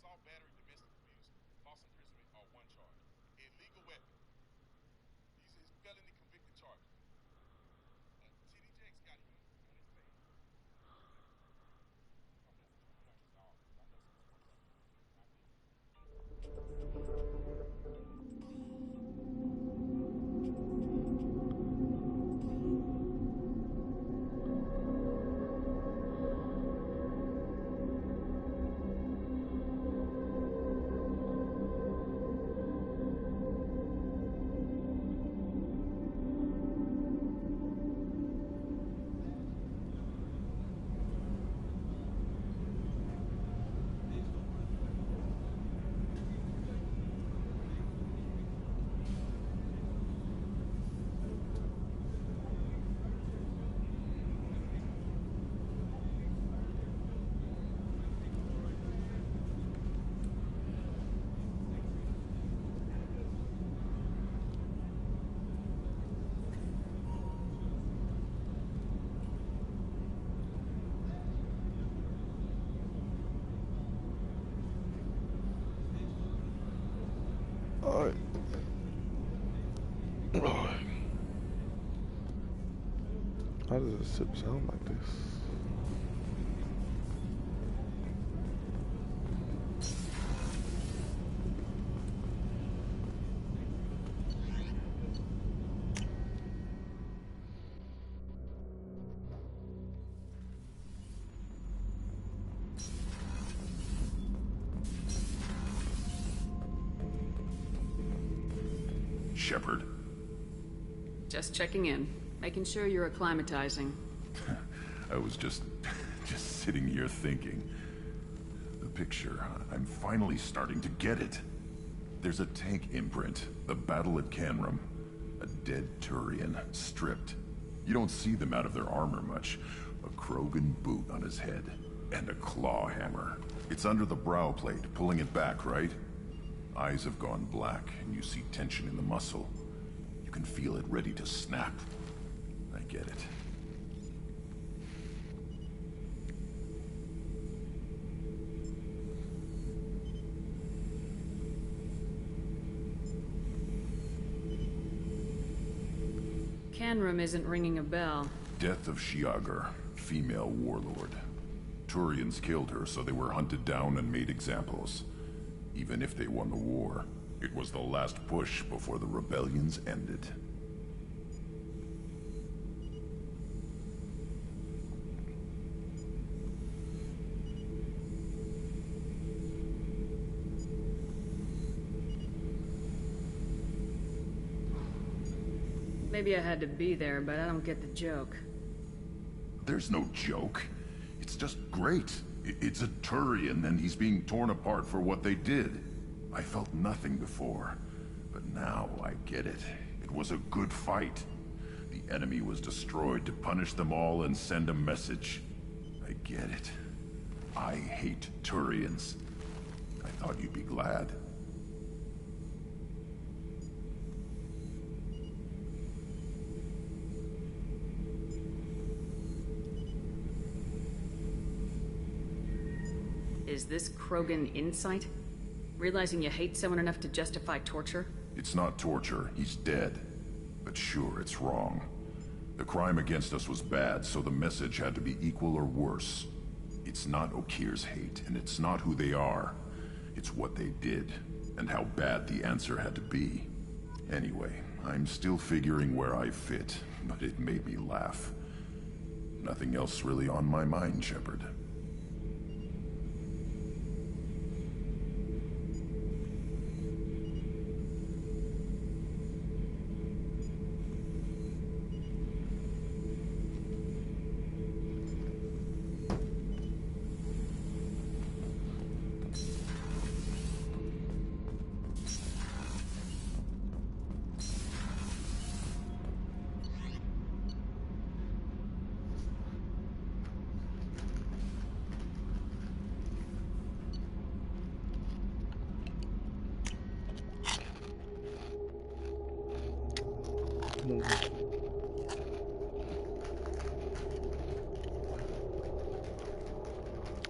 assault, battery, domestic abuse, false imprisonment are one charge. Illegal weapon. These are his felony convicted charges. TD Jakes got him on his page. I'm messing with you punches off because I know some of the folks out there are not me. Alright. How does a sip sound like this? Shepard. Just checking in, making sure you're acclimatizing. I was just sitting here thinking. The picture, I'm finally starting to get it. There's a tank imprint, the battle at Canrum. A dead Turian, stripped. You don't see them out of their armor much. A Krogan boot on his head, and a claw hammer. It's under the brow plate, pulling it back, right? Eyes have gone black, and you see tension in the muscle. You can feel it ready to snap. I get it. Canrum isn't ringing a bell. Death of Shiagar, female warlord. Turians killed her, so they were hunted down and made examples. Even if they won the war, it was the last push before the rebellions ended. Maybe I had to be there, but I don't get the joke. There's no joke. It's just great. It's a Turian, and he's being torn apart for what they did. I felt nothing before, but now I get it. It was a good fight. The enemy was destroyed to punish them all and send a message. I get it. I hate Turians. I thought you'd be glad. Is this Krogan insight? Realizing you hate someone enough to justify torture? It's not torture. He's dead. But sure, it's wrong. The crime against us was bad, so the message had to be equal or worse. It's not Okir's hate, and it's not who they are. It's what they did, and how bad the answer had to be. Anyway, I'm still figuring where I fit, but it made me laugh. Nothing else really on my mind, Shepard.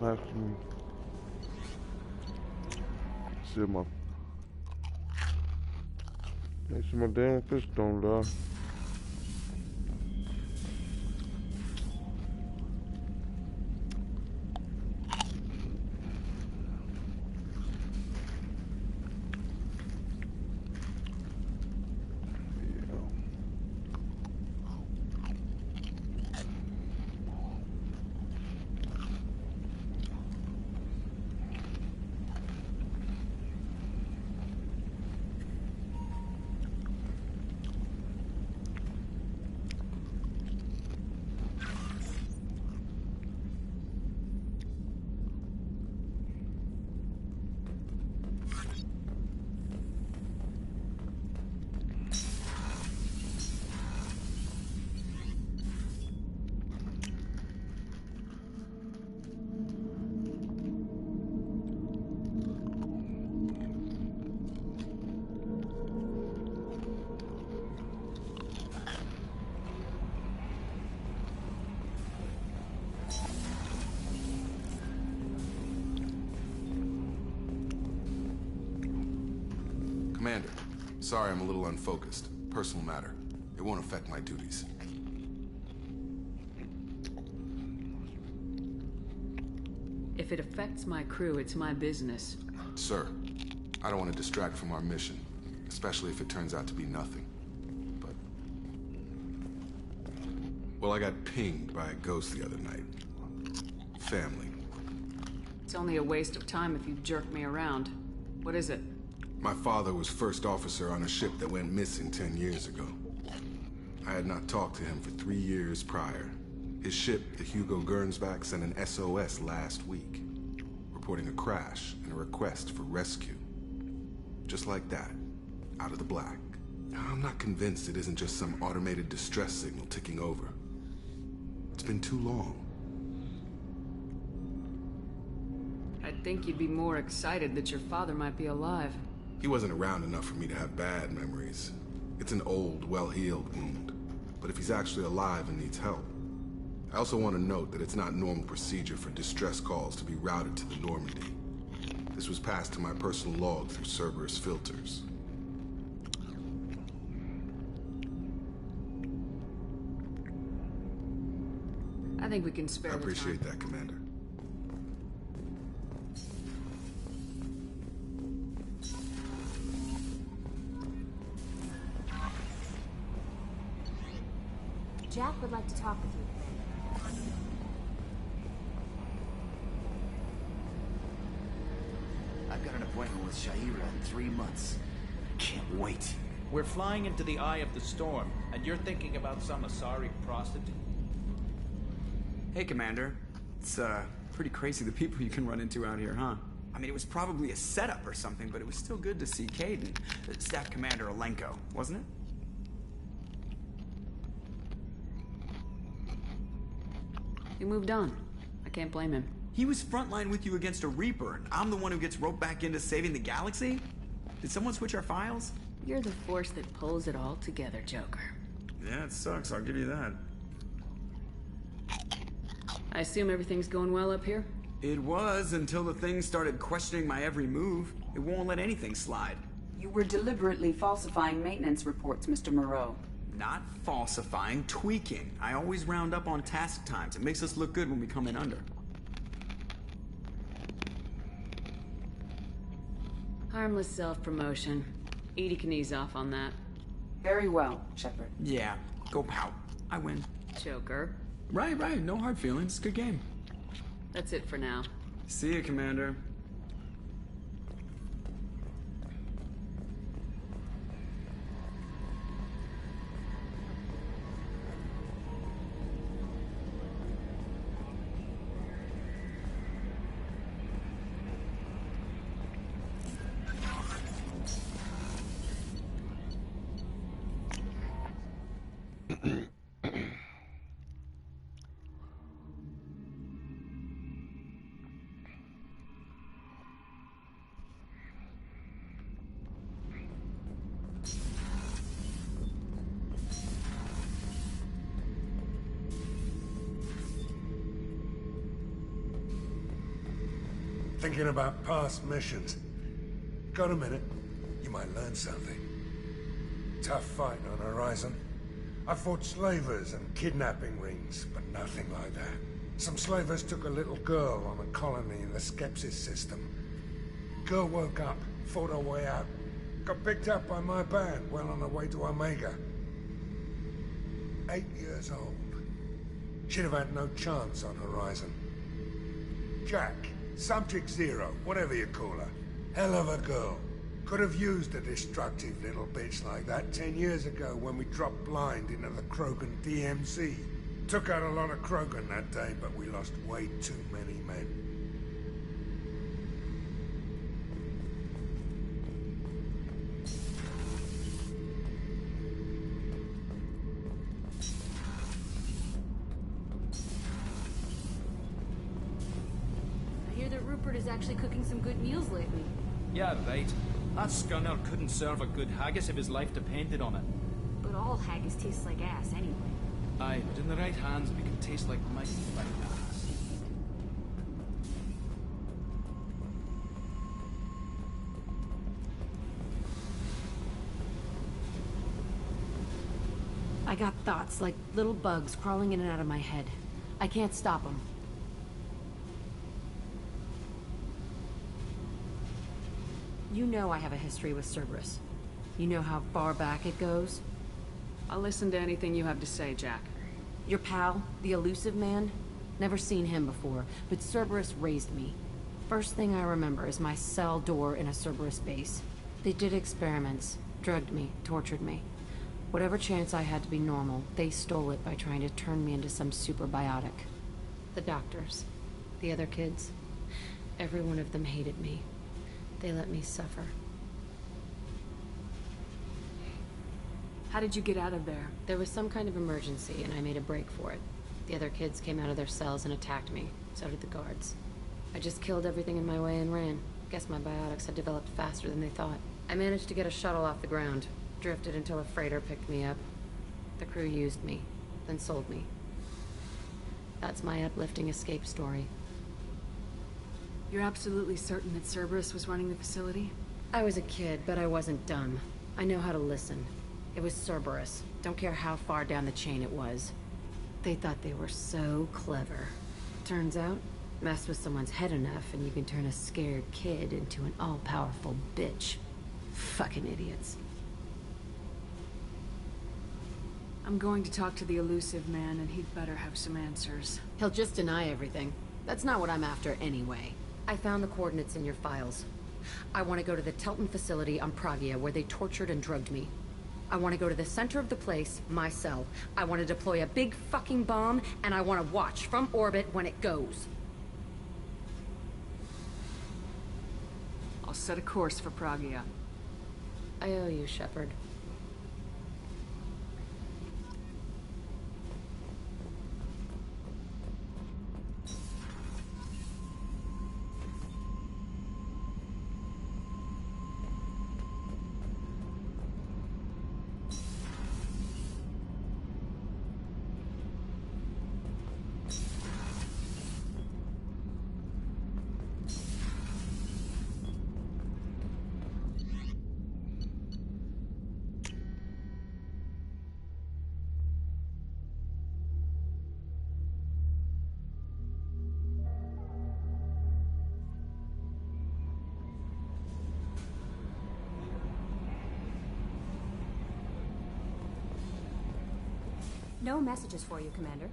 After me. Make sure my damn fish don't die. Commander, sorry I'm a little unfocused. Personal matter. It won't affect my duties. If it affects my crew, it's my business. Sir, I don't want to distract from our mission, especially if it turns out to be nothing. But... well, I got pinged by a ghost the other night. Family. It's only a waste of time if you jerk me around. What is it? My father was first officer on a ship that went missing 10 years ago. I had not talked to him for 3 years prior. His ship, the Hugo Gernsback, sent an SOS last week, reporting a crash and a request for rescue. Just like that, out of the black. I'm not convinced it isn't just some automated distress signal ticking over. It's been too long. I'd think you'd be more excited that your father might be alive. He wasn't around enough for me to have bad memories. It's an old, well-healed wound. But if he's actually alive and needs help... I also want to note that it's not normal procedure for distress calls to be routed to the Normandy. This was passed to my personal log through Cerberus filters. I think we can spare I the time. appreciate that, Commander. Jack would like to talk with you. I've got an appointment with Sha'ira in 3 months. Can't wait. We're flying into the eye of the storm, and you're thinking about some Asari prostitute? Hey, Commander. It's, pretty crazy the people you can run into out here, huh? I mean, it was probably a setup or something, but it was still good to see Kaidan. Staff Commander Alenko, wasn't it? He moved on. I can't blame him. He was frontline with you against a Reaper, and I'm the one who gets roped back into saving the galaxy? Did someone switch our files? You're the force that pulls it all together, Joker. Yeah, it sucks, I'll give you that. I assume everything's going well up here? It was, until the thing started questioning my every move. It won't let anything slide. You were deliberately falsifying maintenance reports, Mr. Moreau. Not falsifying, tweaking. I always round up on task times. It makes us look good when we come in under. Harmless self-promotion. Edie can ease off on that. Very well, Shepard. Yeah, go pout. I win. Joker. Right, no hard feelings. Good game. That's it for now. See you, Commander. Thinking about past missions. Got a minute? You might learn something. Tough fight on Horizon. I fought slavers and kidnapping rings, but nothing like that. Some slavers took a little girl on a colony in the Skepsis system. Girl woke up, fought her way out, got picked up by my band well on her way to Omega. 8 years old. She'd have had no chance on Horizon. Jack, Subject Zero, whatever you call her. Hell of a girl. Could have used a destructive little bitch like that 10 years ago when we dropped blind into the Krogan DMZ. Took out a lot of Krogan that day, but we lost way too many men. I hear that Rupert is actually cooking some good meals lately. Yeah, right. That scunner couldn't serve a good haggis if his life depended on it. But all haggis tastes like ass anyway. Aye, but in the right hands it can taste like mighty fine ass. I got thoughts like little bugs crawling in and out of my head. I can't stop them. You know I have a history with Cerberus. You know how far back it goes? I'll listen to anything you have to say, Jack. Your pal, the Elusive Man? Never seen him before, but Cerberus raised me. First thing I remember is my cell door in a Cerberus base. They did experiments, drugged me, tortured me. Whatever chance I had to be normal, they stole it by trying to turn me into some superbiotic. The doctors, the other kids, every one of them hated me. They let me suffer. How did you get out of there? There was some kind of emergency, and I made a break for it. The other kids came out of their cells and attacked me. So did the guards. I just killed everything in my way and ran. Guess my biotics had developed faster than they thought. I managed to get a shuttle off the ground. Drifted until a freighter picked me up. The crew used me, then sold me. That's my uplifting escape story. You're absolutely certain that Cerberus was running the facility? I was a kid, but I wasn't dumb. I know how to listen. It was Cerberus. Don't care how far down the chain it was. They thought they were so clever. Turns out, mess with someone's head enough and you can turn a scared kid into an all-powerful bitch. Fucking idiots. I'm going to talk to the Elusive Man, and he'd better have some answers. He'll just deny everything. That's not what I'm after anyway. I found the coordinates in your files. I want to go to the Telton facility on Pragia where they tortured and drugged me. I want to go to the center of the place, my cell. I want to deploy a big fucking bomb, and I want to watch from orbit when it goes. I'll set a course for Pragia. I owe you, Shepard. No messages for you, Commander.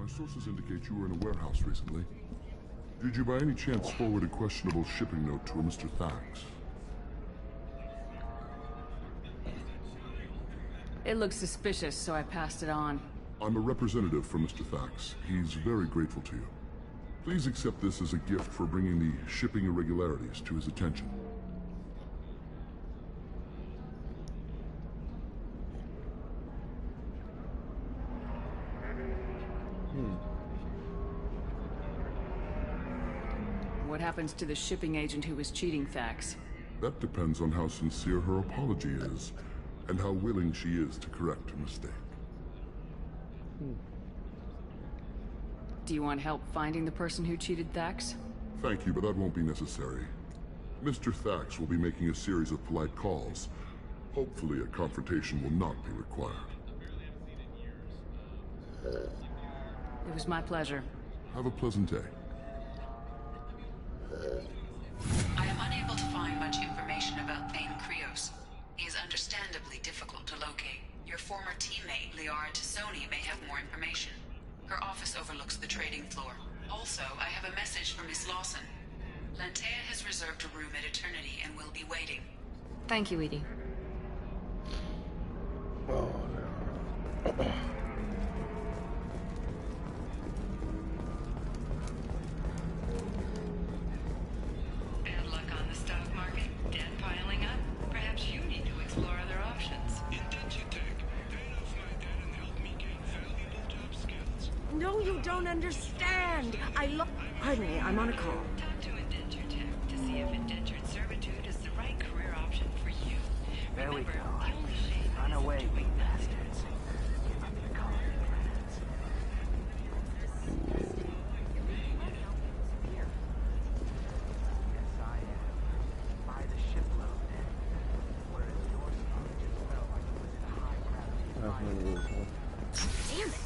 My sources indicate you were in a warehouse recently. Did you by any chance forward a questionable shipping note to a Mr. Thax? It looked suspicious, so I passed it on. I'm a representative for Mr. Thax. He's very grateful to you. Please accept this as a gift for bringing the shipping irregularities to his attention. What happens to the shipping agent who was cheating Thax? That depends on how sincere her apology is, and how willing she is to correct her mistake. Do you want help finding the person who cheated Thax? Thank you, but that won't be necessary. Mr. Thax will be making a series of polite calls. Hopefully a confrontation will not be required. It was my pleasure. Have a pleasant day. I am unable to find much information about Thane Krios. He is understandably difficult to locate. Your former teammate, Liara Tassoni, may have more information. Her office overlooks the trading floor. Also, I have a message from Miss Lawson. Lantea has reserved a room at Eternity and will be waiting. Thank you, Edie. Oh, no. Bad luck on the stock market? Debt piling up? Perhaps you need to explore other options. No, you don't understand. Pardon me, I'm on a call. Talk to Indenture Tech to see if indentured servitude is the right career option for you. There we Remember, go. the only shame Run is away, doing you that. bastards. Give up the colony plans. Yes, I am. By the shipload. Whereas yours just felt like it was in a high gravity. Damn it!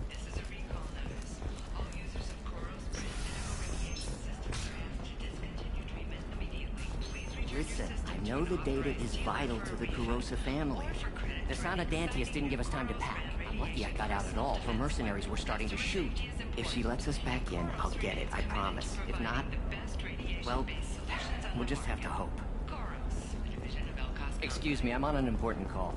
This is a recall notice. All users of Koros brand radiation systems are asked to discontinue treatment immediately. Please return your Listen, system I know to the data operate is either vital for to the refund Kurosa family. or for credit The for Sana any Dantius site didn't give us time to Koros pack. brand I'm lucky I radiation got out at all, for mercenaries were starting to shoot. If she lets us back in, I'll get it, I promise. If not, well, we'll just have to hope. Koros, a division of El Costco. Excuse me, I'm on an important call.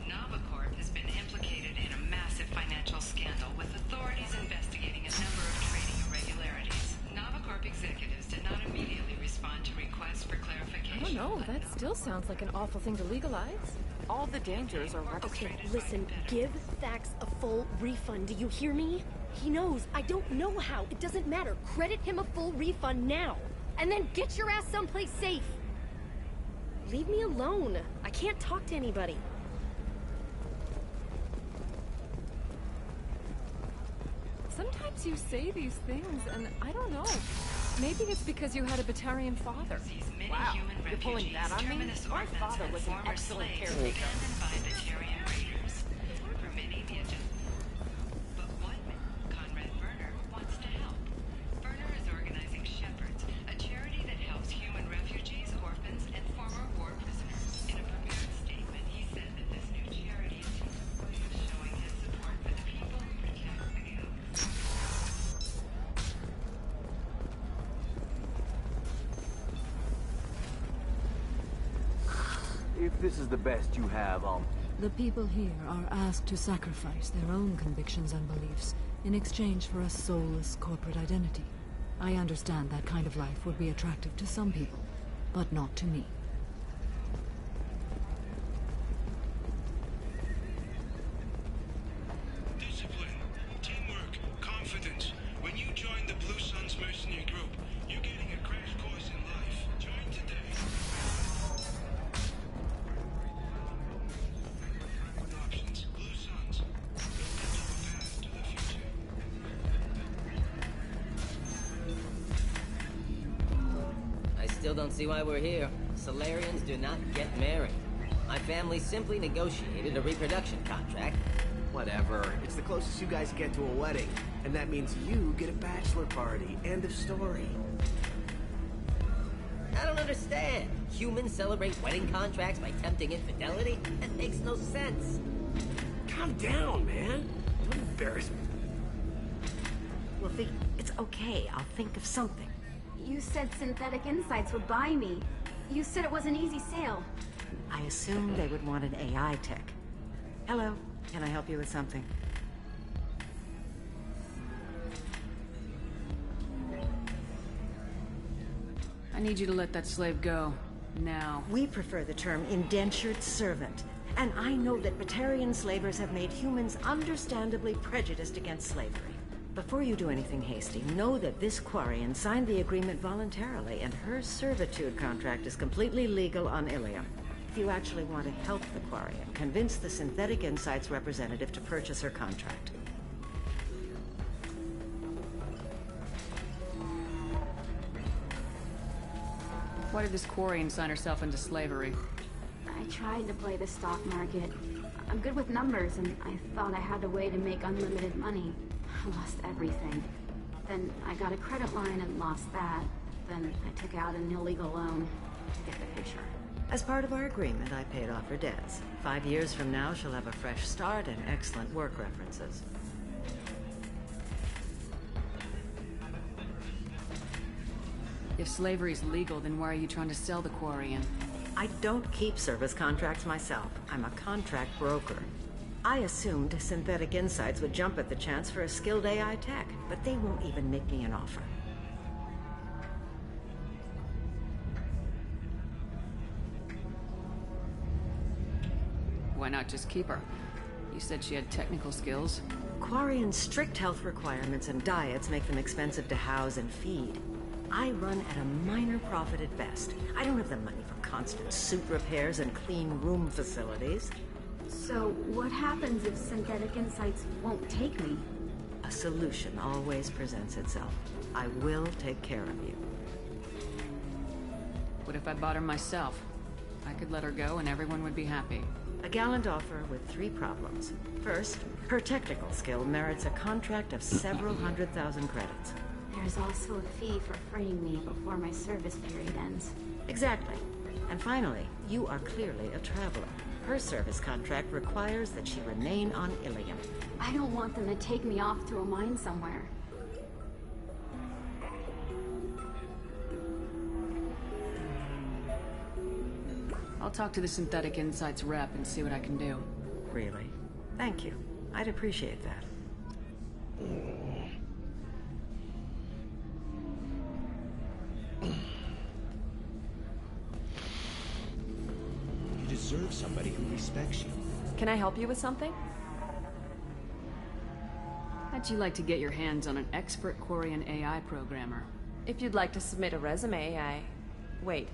Novacorp has been implicated in a massive financial scandal with authorities investigating a number of trading irregularities. Novacorp executives did not immediately respond to requests for clarification. I don't know, that still sounds like an awful thing to legalize. All the dangers are Okay, listen, give Thax a full refund, do you hear me? He knows, I don't know how, it doesn't matter. Credit him a full refund now, and then get your ass someplace safe. Leave me alone. I can't talk to anybody. Sometimes you say these things, and I don't know. Maybe it's because you had a Batarian father. Wow, you're pulling that on me? My father was an excellent caretaker. Abandoned by Batarian raiders. For many, the adjustment. But one man, Conrad Berner, wants to help. Berner is organizing Shepherds, a charity that helps human refugees, orphans, and former war prisoners. In a prepared statement, he said that this new charity is his way of showing his support for the people who protect the elders. If this is the best you have, The people here are asked to sacrifice their own convictions and beliefs in exchange for a soulless corporate identity. I understand that kind of life would be attractive to some people, but not to me. Discipline, teamwork, confidence. When you join the Blue Suns mercenary group, you're getting a crash course in life. Join today. Options. Blue Suns. Path to the future. I still don't see why we're here. Solarians do not get married. My family simply negotiated a reproduction contract. Whatever. It's the closest you guys get to a wedding. And that means you get a bachelor party. End of story. I don't understand. Humans celebrate wedding contracts by tempting infidelity? That makes no sense. Calm down, man. Don't embarrass me. Wolfie, it's okay. I'll think of something. You said Synthetic Insights would buy me. You said it was an easy sale. I assumed they would want an AI tech. Hello, can I help you with something? I need you to let that slave go. Now. We prefer the term indentured servant. And I know that Batarian slavers have made humans understandably prejudiced against slavery. Before you do anything hasty, know that this Quarian signed the agreement voluntarily, and her servitude contract is completely legal on Ilium. If you actually want to help the Quarian, convince the Synthetic Insights representative to purchase her contract. Why did this Quarian sign herself into slavery? I tried to play the stock market. I'm good with numbers, and I thought I had a way to make unlimited money. I lost everything. Then I got a credit line and lost that. Then I took out an illegal loan. To get the picture. As part of our agreement, I paid off her debts. 5 years from now, she'll have a fresh start and excellent work references. If slavery's legal, then why are you trying to sell the Quarian? I don't keep service contracts myself. I'm a contract broker. I assumed Synthetic Insights would jump at the chance for a skilled AI tech, but they won't even make me an offer. Why not just keep her? You said she had technical skills. Quarian's strict health requirements and diets make them expensive to house and feed. I run at a minor profit at best. I don't have the money for constant suit repairs and clean room facilities. So, what happens if Synthetic Insights won't take me? A solution always presents itself. I will take care of you. What if I bought her myself? I could let her go and everyone would be happy. A gallant offer with 3 problems. First, her technical skill merits a contract of several 100,000 credits. There's also a fee for freeing me before my service period ends. Exactly. And finally, you are clearly a traveler. Her service contract requires that she remain on Ilium. I don't want them to take me off to a mine somewhere. I'll talk to the Synthetic Insights rep and see what I can do. Really? Thank you. I'd appreciate that. You deserve somebody who respects you. Can I help you with something? How'd you like to get your hands on an expert Quarian AI programmer? If you'd like to submit a resume, Wait.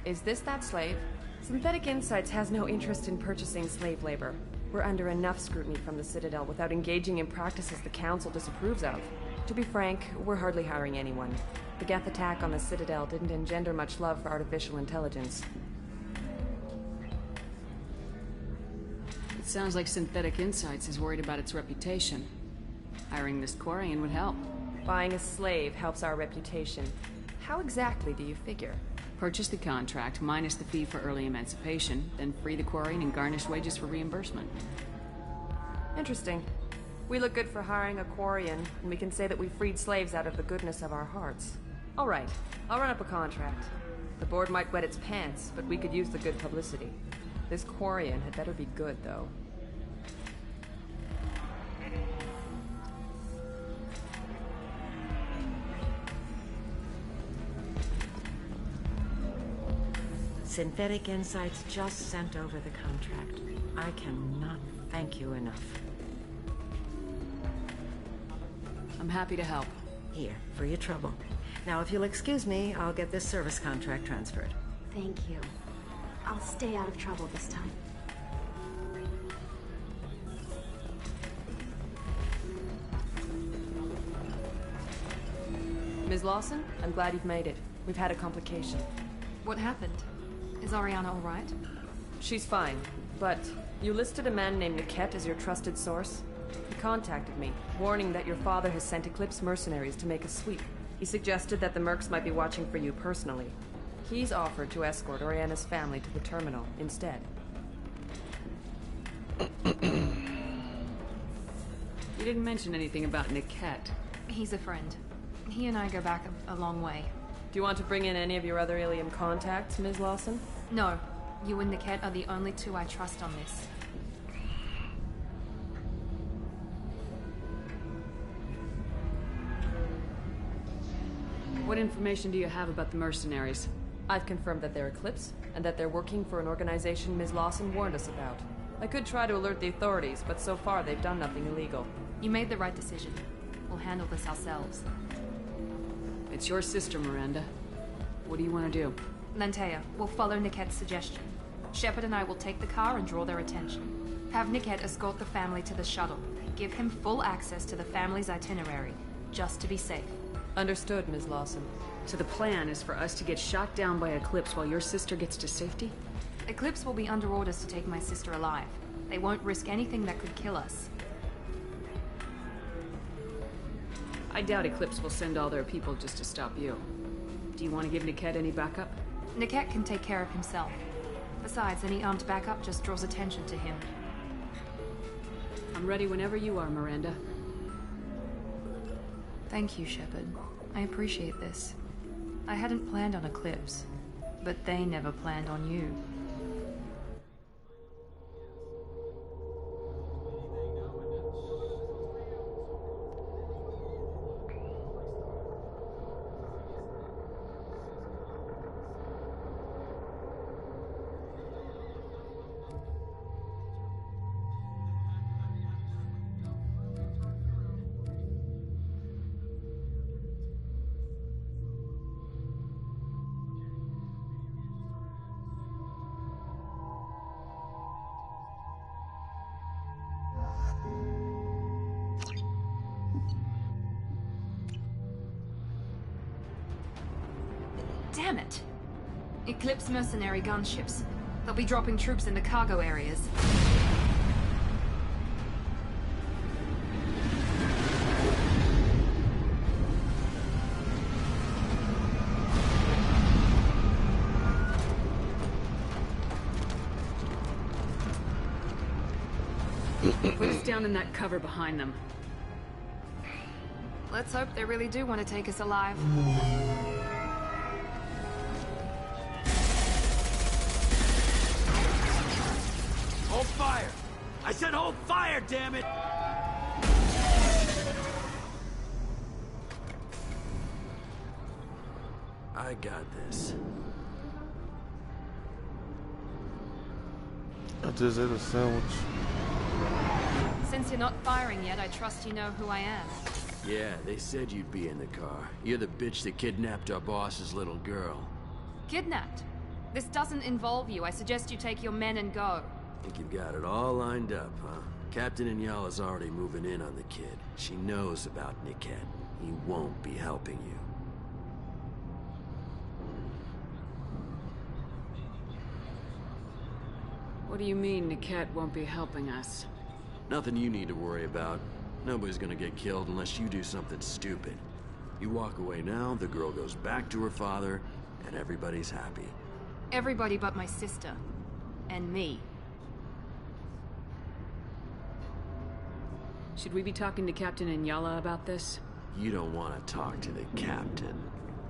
Is this that slave? Synthetic Insights has no interest in purchasing slave labor. We're under enough scrutiny from the Citadel without engaging in practices the Council disapproves of. To be frank, we're hardly hiring anyone. The Geth attack on the Citadel didn't engender much love for artificial intelligence. It sounds like Synthetic Insights is worried about its reputation. Hiring this Quarian would help. Buying a slave helps our reputation. How exactly do you figure? Purchase the contract, minus the fee for early emancipation, then free the Quarian and garnish wages for reimbursement. Interesting. We look good for hiring a Quarian, and we can say that we freed slaves out of the goodness of our hearts. All right, I'll run up a contract. The board might wet its pants, but we could use the good publicity. This Quarian had better be good, though. Synthetic Insights just sent over the contract. I cannot thank you enough. I'm happy to help. Here, for your trouble. Now, if you'll excuse me, I'll get this service contract transferred. Thank you. I'll stay out of trouble this time. Ms. Lawson, I'm glad you've made it. We've had a complication. What happened? Is Ariana all right? She's fine, but you listed a man named Niket as your trusted source. He contacted me, warning that your father has sent Eclipse mercenaries to make a sweep. He suggested that the mercs might be watching for you personally. He's offered to escort Oriana's family to the terminal instead. You didn't mention anything about Niket. He's a friend. He and I go back a long way. Do you want to bring in any of your other Ilium contacts, Ms. Lawson? No. You and Niket are the only two I trust on this. What information do you have about the mercenaries? I've confirmed that they're Eclipse, and that they're working for an organization Ms. Lawson warned us about. I could try to alert the authorities, but so far they've done nothing illegal. You made the right decision. We'll handle this ourselves. It's your sister, Miranda. What do you want to do? Lantea, we'll follow Niket's suggestion. Shepard and I will take the car and draw their attention. Have Niket escort the family to the shuttle. Give him full access to the family's itinerary, just to be safe. Understood, Ms. Lawson. So the plan is for us to get shot down by Eclipse while your sister gets to safety? Eclipse will be under orders to take my sister alive. They won't risk anything that could kill us. I doubt Eclipse will send all their people just to stop you. Do you want to give Niket any backup? Niket can take care of himself. Besides, any armed backup just draws attention to him. I'm ready whenever you are, Miranda. Thank you, Shepard. I appreciate this. I hadn't planned on Eclipse, but they never planned on you. Damn it! Eclipse mercenary gunships. They'll be dropping troops in the cargo areas. Put us down in that cover behind them. Let's hope they really do want to take us alive. Hold fire! I said hold fire, damn it! I got this. I just ate a sandwich. Since you're not firing yet, I trust you know who I am. Yeah, they said you'd be in the car. You're the bitch that kidnapped our boss's little girl. Kidnapped? This doesn't involve you. I suggest you take your men and go. Think you've got it all lined up, huh? Captain Inyala's already moving in on the kid. She knows about Niket. He won't be helping you. What do you mean Niket won't be helping us? Nothing you need to worry about. Nobody's gonna get killed unless you do something stupid. You walk away now, the girl goes back to her father, and everybody's happy. Everybody but my sister. And me. Should we be talking to Captain Inyala about this? You don't want to talk to the captain.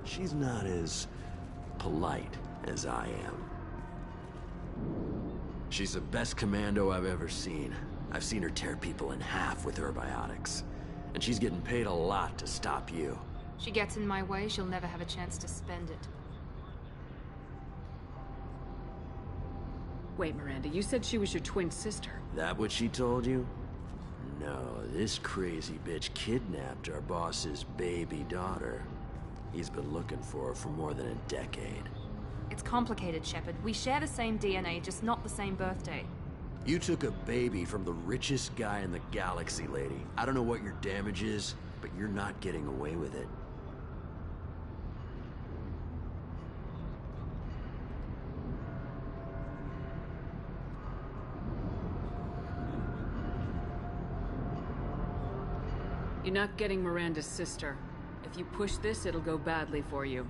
She's not as polite as I am. She's the best commando I've ever seen. I've seen her tear people in half with her biotics. And she's getting paid a lot to stop you. She gets in my way, she'll never have a chance to spend it. Wait, Miranda, you said she was your twin sister. That what she told you? No, this crazy bitch kidnapped our boss's baby daughter. He's been looking for her for more than a decade. It's complicated, Shepard. We share the same DNA, just not the same birthday. You took a baby from the richest guy in the galaxy, lady. I don't know what your damage is, but you're not getting away with it. You're not getting Miranda's sister. If you push this, it'll go badly for you.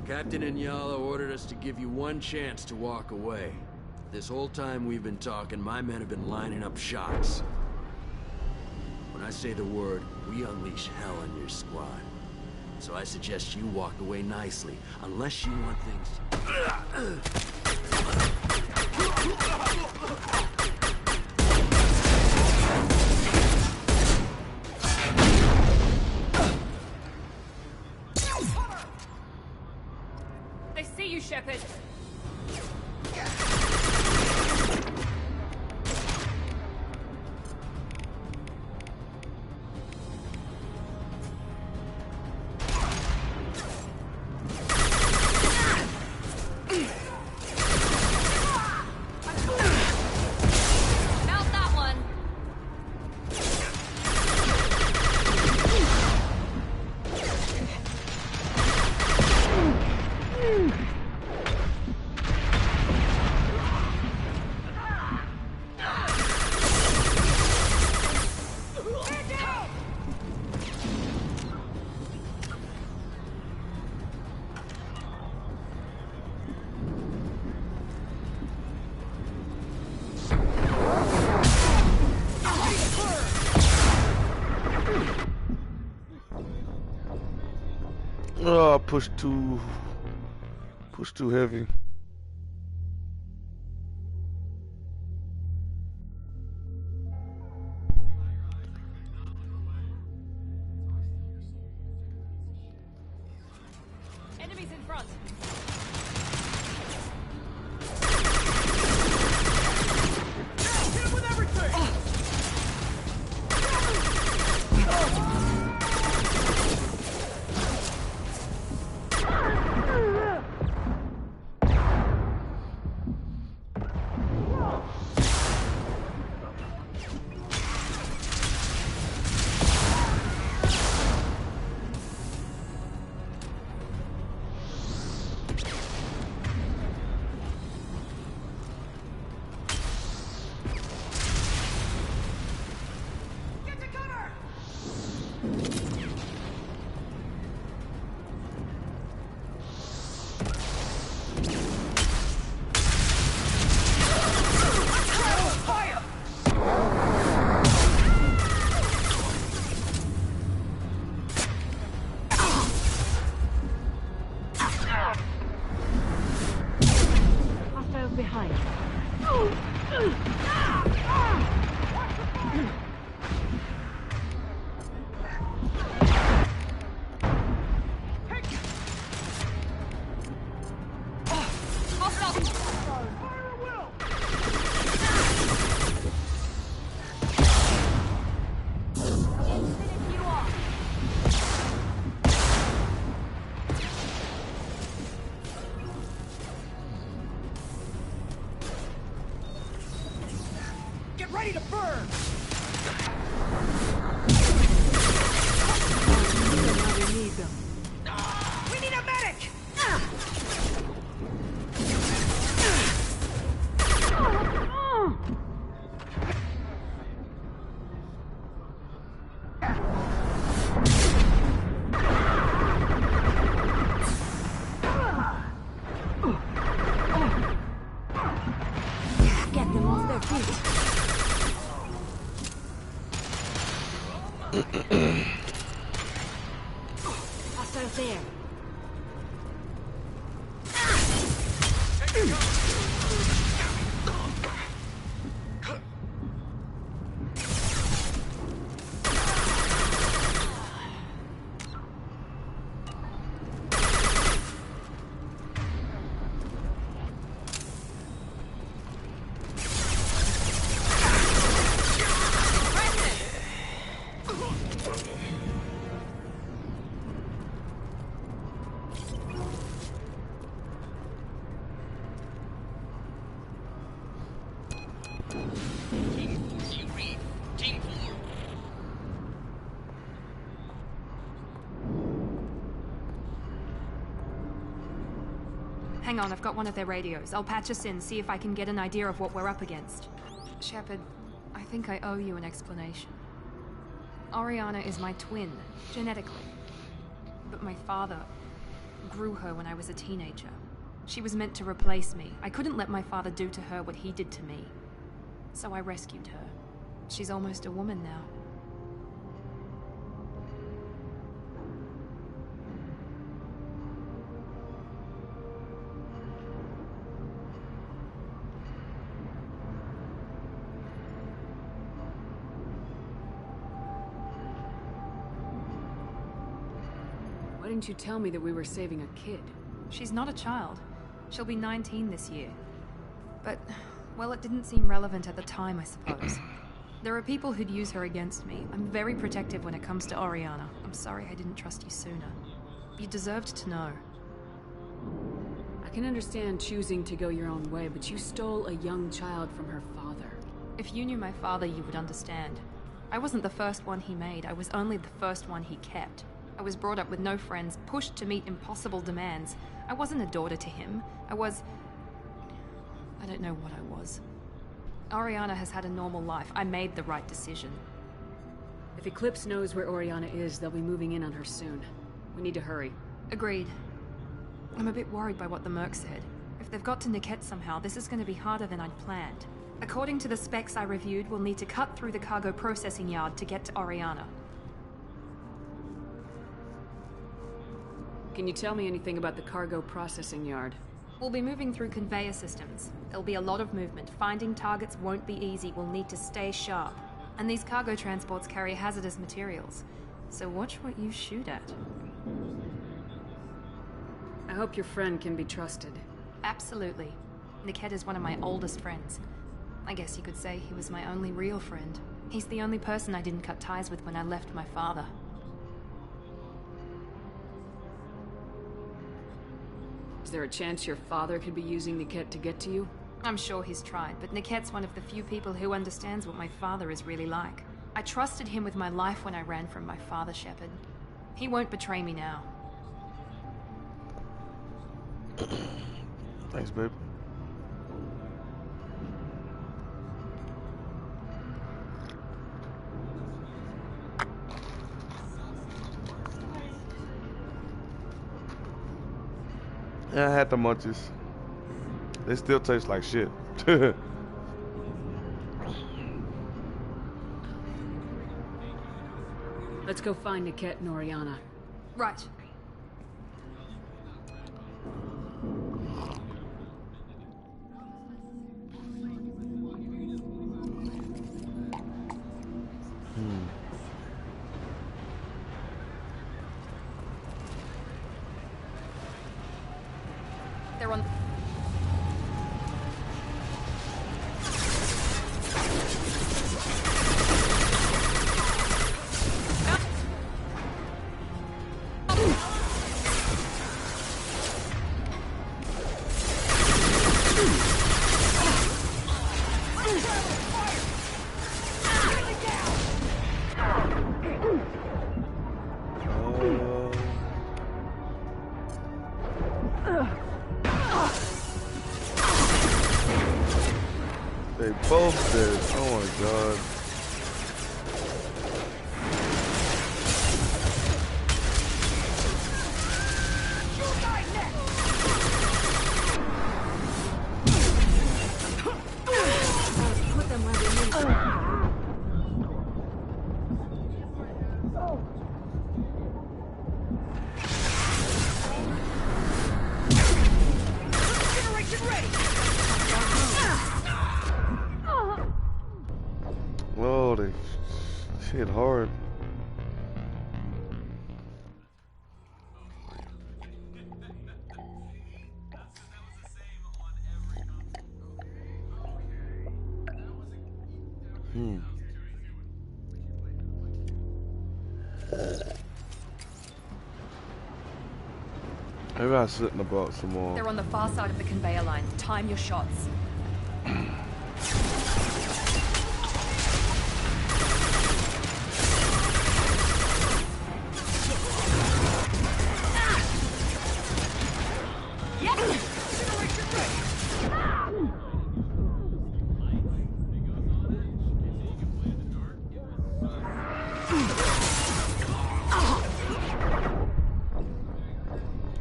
Captain Inyala ordered us to give you one chance to walk away. This whole time we've been talking, my men have been lining up shots. When I say the word, we unleash hell on your squad. So I suggest you walk away nicely, unless you want things They see you, Shepard. Mount that one. Oh, push too heavy. Enemies in front. Hit him with everything. Ready to burn! We need a medic! Get them off their feet. Hostiles there. Hang on, I've got one of their radios. I'll patch us in, see if I can get an idea of what we're up against. Shepard, I think I owe you an explanation. Oriana is my twin, genetically. But my father... grew her when I was a teenager. She was meant to replace me. I couldn't let my father do to her what he did to me. So I rescued her. She's almost a woman now. Why didn't you tell me that we were saving a kid? She's not a child. She'll be 19 this year. But, well, it didn't seem relevant at the time, I suppose. There are people who'd use her against me. I'm very protective when it comes to Oriana. I'm sorry I didn't trust you sooner. You deserved to know. I can understand choosing to go your own way, but you stole a young child from her father. If you knew my father, you would understand. I wasn't the first one he made. I was only the first one he kept. I was brought up with no friends, pushed to meet impossible demands. I wasn't a daughter to him. I don't know what I was. Oriana has had a normal life. I made the right decision. If Eclipse knows where Oriana is, they'll be moving in on her soon. We need to hurry. Agreed. I'm a bit worried by what the Merc said. If they've got to Niket somehow, this is going to be harder than I'd planned. According to the specs I reviewed, we'll need to cut through the cargo processing yard to get to Oriana. Can you tell me anything about the cargo processing yard? We'll be moving through conveyor systems. There'll be a lot of movement. Finding targets won't be easy. We'll need to stay sharp. And these cargo transports carry hazardous materials. So watch what you shoot at. I hope your friend can be trusted. Absolutely. Niket is one of my oldest friends. I guess you could say he was my only real friend. He's the only person I didn't cut ties with when I left my father. Is there a chance your father could be using Niket to get to you? I'm sure he's tried, but Niket's one of the few people who understands what my father is really like. I trusted him with my life when I ran from my father, Shepard. He won't betray me now. Thanks, babe. Yeah, I had the munchies. They still taste like shit. Let's go find Niket and Oriana. Right. They're on. They both did. Oh my god. Put them where they need. Whoa, they hit hard. Maybe I shouldn't have bought some more. They're on the far side of the conveyor line. Time your shots.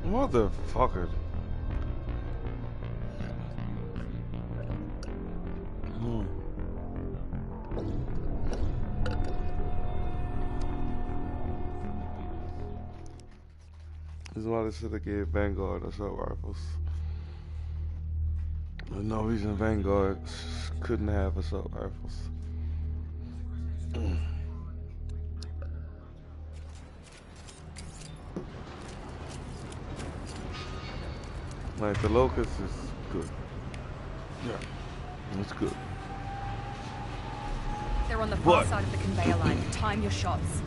Why Motherfucker. This is why they should have gave Vanguard assault rifles. There's no reason Vanguard couldn't have assault rifles. Like the Locust is good. Yeah, it's good. They're on the far side of the conveyor line. Time your shots.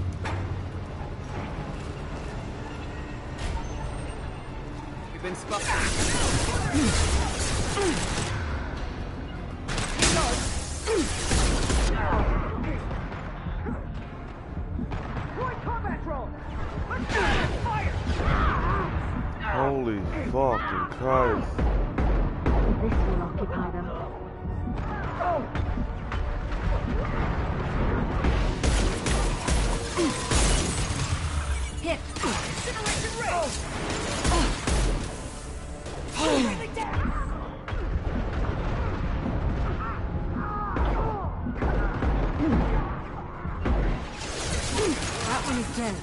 You've been spotted. Holy fucking Christ. This will occupy them. Hit. That one is dead.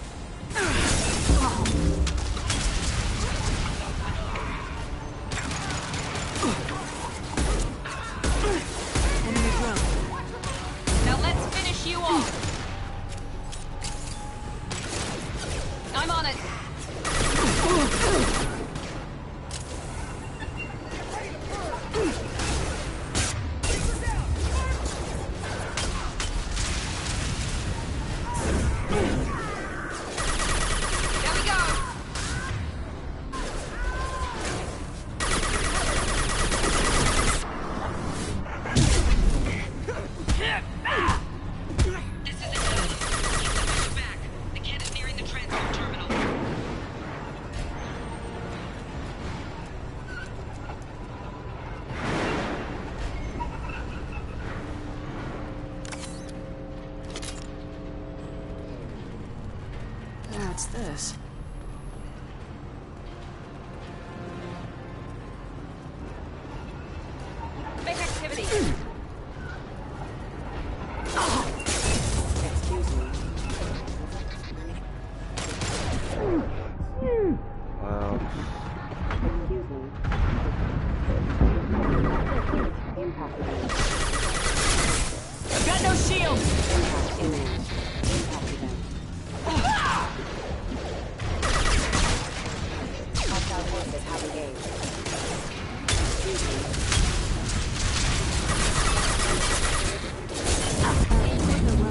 Enemy drone. Now let's finish you off. I'm on it. What's this? Make activity. Excuse me. Wow. Got no shield.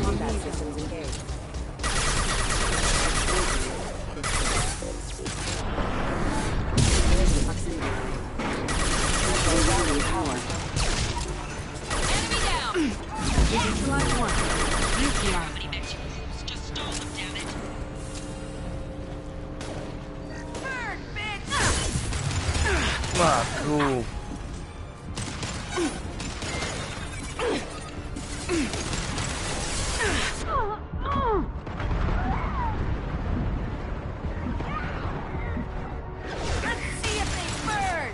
Combat systems engaged. Enemy down. This is line one. UPR. Just stall them, damn it. Burn, bitch. Ah, cool. Let's see if they burn.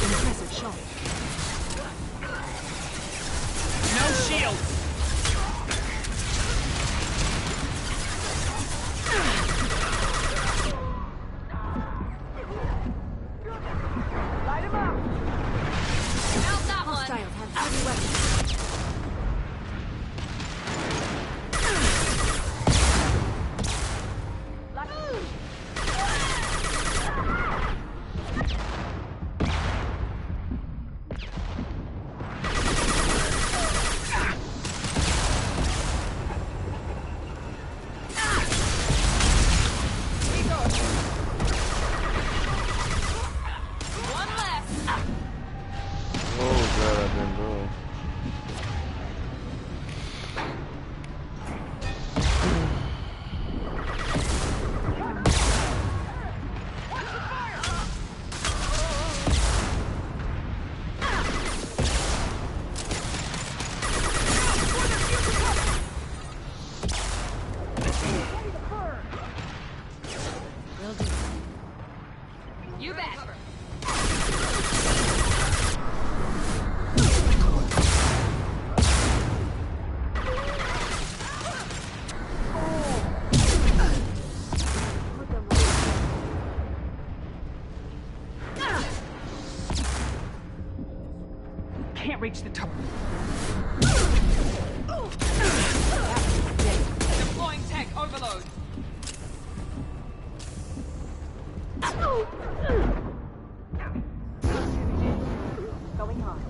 Impressive shot. No shield. Light him up! Melt that one. Hostiles have heavy weapons. One left. Oh god, I've been doing. can't reach the top. Deploying tech overload. Going on.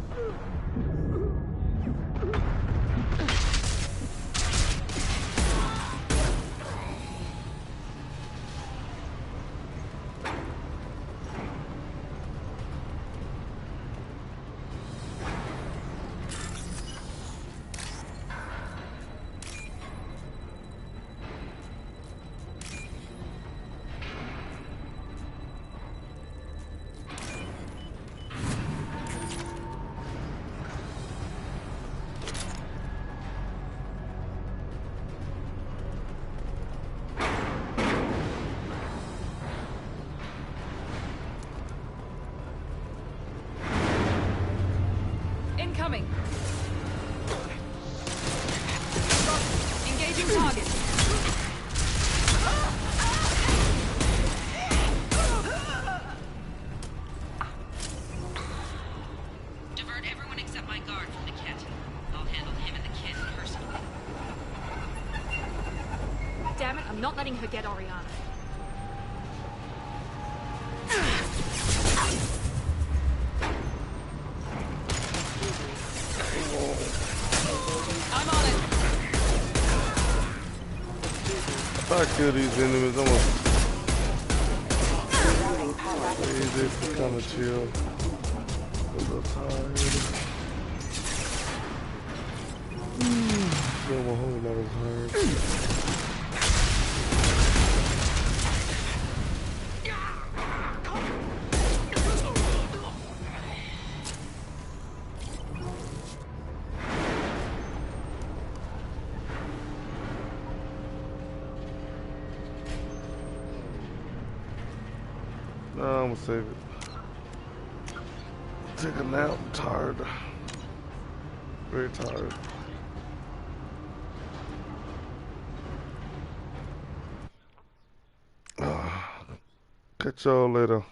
Incoming. Engaging target. Divert everyone except my guard from the kit. I'll handle him and the kid personally. Damn it, I'm not letting her get Oriana. I'm on it. If I kill these enemies, I'm gonna easy to kind of chill. A little tired. Feel my whole lot of hurt. No, I'm gonna save it. Take a nap. I'm tired. Very tired. Catch y'all later.